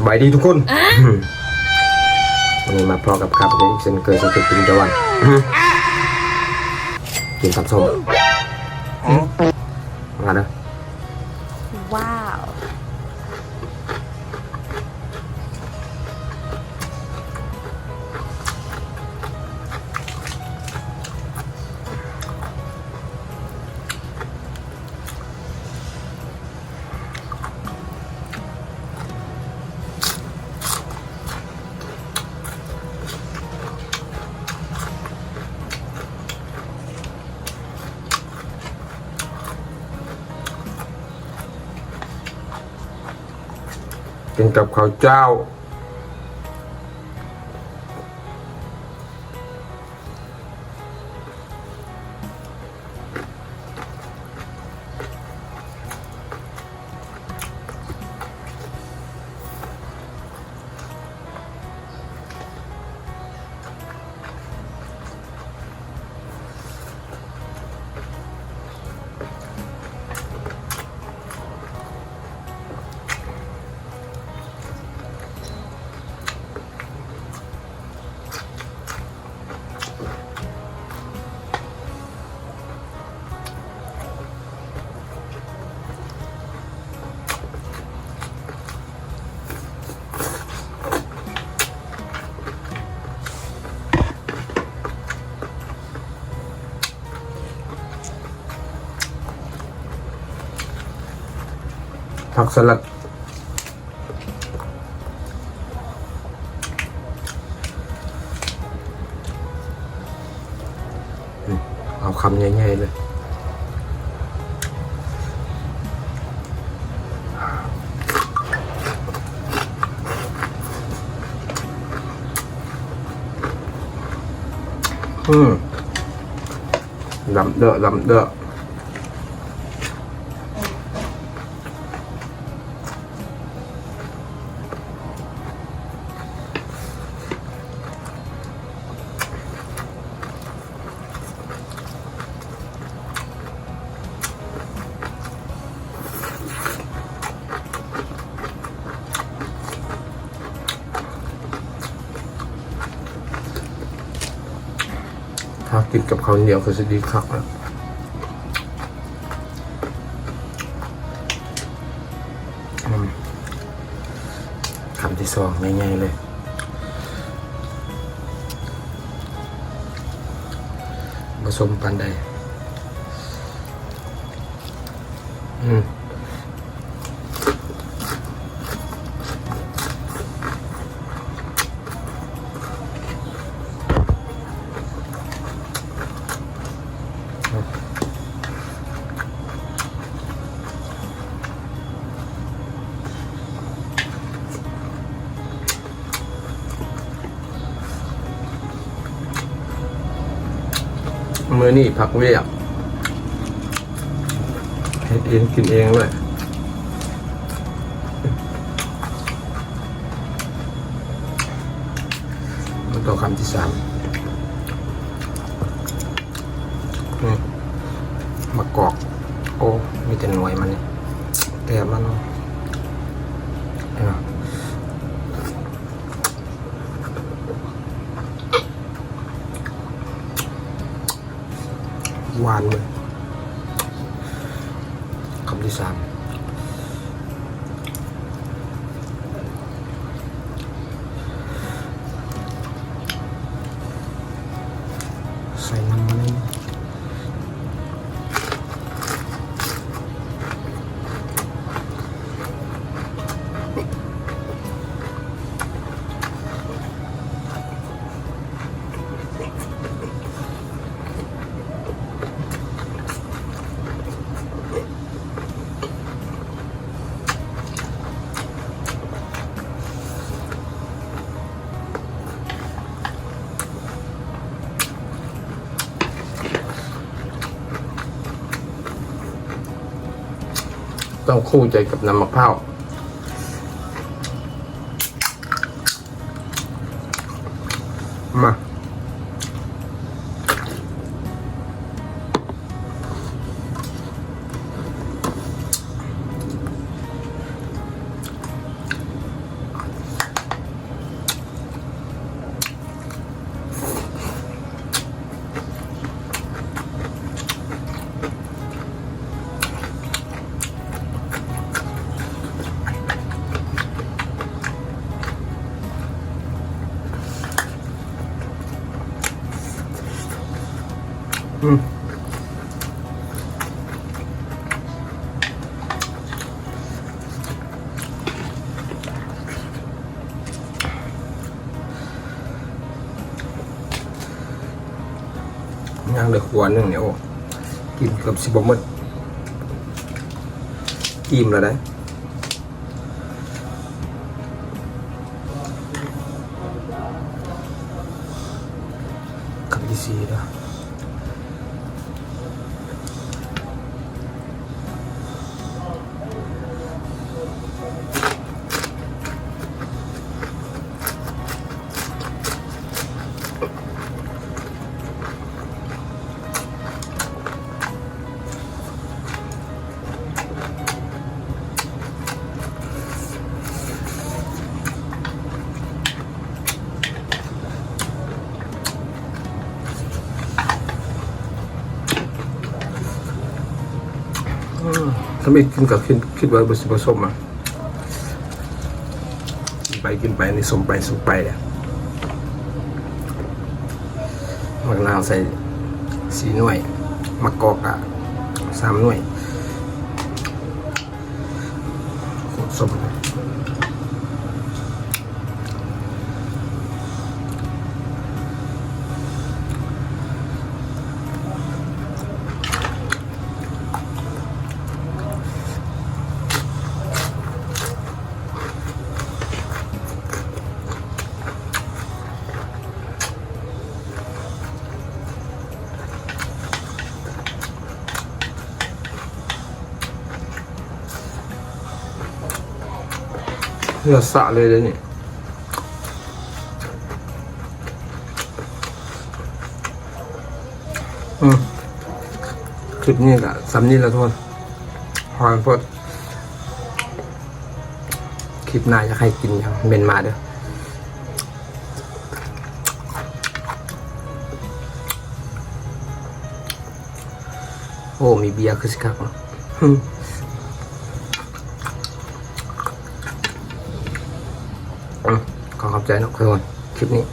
สบายดีทุกคนวันนี้มาพอกับครับเด็กเซนเกิดสักกินตะวันกินตับส้มมาเด้อว้าวกินกับข้าวเจ้าผักสลัดเอาคำใหญ่ๆเลยลำเดอะลำเดอะถ้ากินกับข้าวเหนียวก็จะดีคักนะคำที่สองง่ายๆเลยผสมปันใดมือนี่ผักเวียกเฮ็ดเองกินเองเลยมาต่อคำที่สามนี่มะกอกโอ้มีแต่หน่วยมันนี่แต่มันหวานเลยคำที่สามใส่น้ำมันต้องคู่ใจกับน้ำมะพร้าวมา อืมย่างเดือดขวานหนึ่งเนี่ยโอ้กินเกือบ10 มื้ออิ่มแล้วได้กับดีซีนะถ้าไม่กินกับคิดว่าบริสุทธิ์ผสมอ่ะกินไปในสมไปเนี่ยมะนาวใส่4 หน่วยมะกอกอ่ะ3 หน่วยสมเนื้อสะเลยนี่คลิปนี้ก็สำนี้แล้วทุกคนพอพอดคลิปหน้าจะใครกินยังเมนมาเด้อโอ้มีเบียร์คือสิครับเนาะขอขอบใจนะทุกคนคลิปนี้